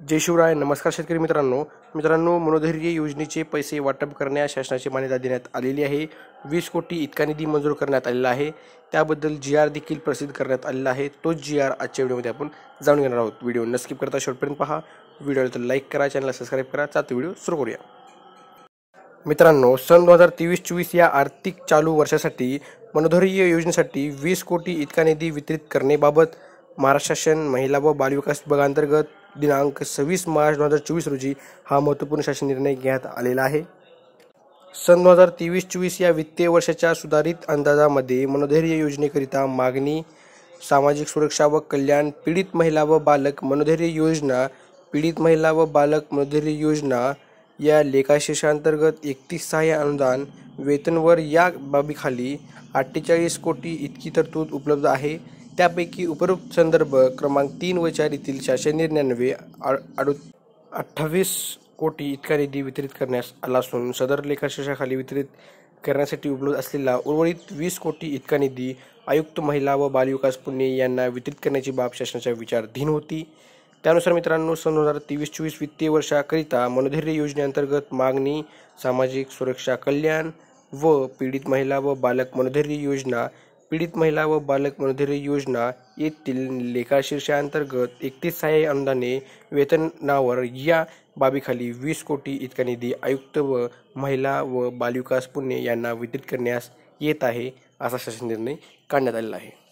जय शिवराय. नमस्कार शेतकरी मित्रांनो, मनोधैर्य योजनेचे पैसे वाटप करण्यास शासनाची मान्यता देण्यात आलेली आहे. 20 कोटी इतका निधी मंजूर करण्यात आलेला आहे. त्याबद्दल GR देखील प्रसिद्ध करण्यात आलेला आहे. तोच GR आजच्या व्हिडिओमध्ये आपण जाणून घेणार आहोत. व्हिडिओ न स्किप करता शेवटपर्यंत पहा. व्हिडिओला तर लाईक करा, चॅनलला सबस्क्राईब करा. चालतो व्हिडिओ सुरू करूया. मित्रांनो, सन 2023-24 या आर्थिक चालू वर्षासाठी मनोधैर्य योजनेसाठी 20 कोटी इतका निधी वितरित करण्याबाबत महाराष्ट्र शासन महिला व बालविकास विभागांतर्गत दिनांक 26 मार्च 2024 रोजी हा महत्त्वपूर्ण शासन निर्णय घेण्यात आलेला आहे. सन 2023-24 या वित्तीय वर्षाच्या सुधारित अंदाजामध्ये मनोधैर्य योजनेकरिता मागणी, सामाजिक सुरक्षा व कल्याण, पीडित महिला व बालक मनोधैर्य योजना, पीडित महिला व बालक मनोधैर्य योजना या लेखाशीर्षांतर्गत 31 सहाय्य अनुदान, वेतनवर या बाबीखाली 48 कोटी इतकी तरतूद उपलब्ध आहे. त्यापैकी उपरोक्त संदर्भ क्रमांक 3 व 4 येथील शासन निर्णयान्वये 28 कोटी इतका निधी वितरित करण्यास आला असून सदर लेखाशीर्षाखाली वितरित करण्यासाठी उपलब्ध असलेला उर्वरित 20 कोटी इतका निधी आयुक्त महिला व बालविकास पुणे यांना वितरित करण्याची बाब शासनाच्या विचाराधीन होती. त्यानुसार मित्रांनो, सन 2023-24 वित्तीय वर्षाकरिता मनोधैर्य योजनेअंतर्गत मागणी, सामाजिक सुरक्षा कल्याण व पीडित महिला व बालक मनोधैर्य योजना, पीडित महिला व बालक मनोधैर्य योजना येथील लेखाशीर्षांतर्गत 31 सहाय्य अनुदाने, वेतनावर या बाबीखाली 20 कोटी इतका निधी आयुक्त व महिला व बालविकास पुणे यांना वितरित करण्यास येत आहे, असा शासन निर्णय काढण्यात आलेला आहे.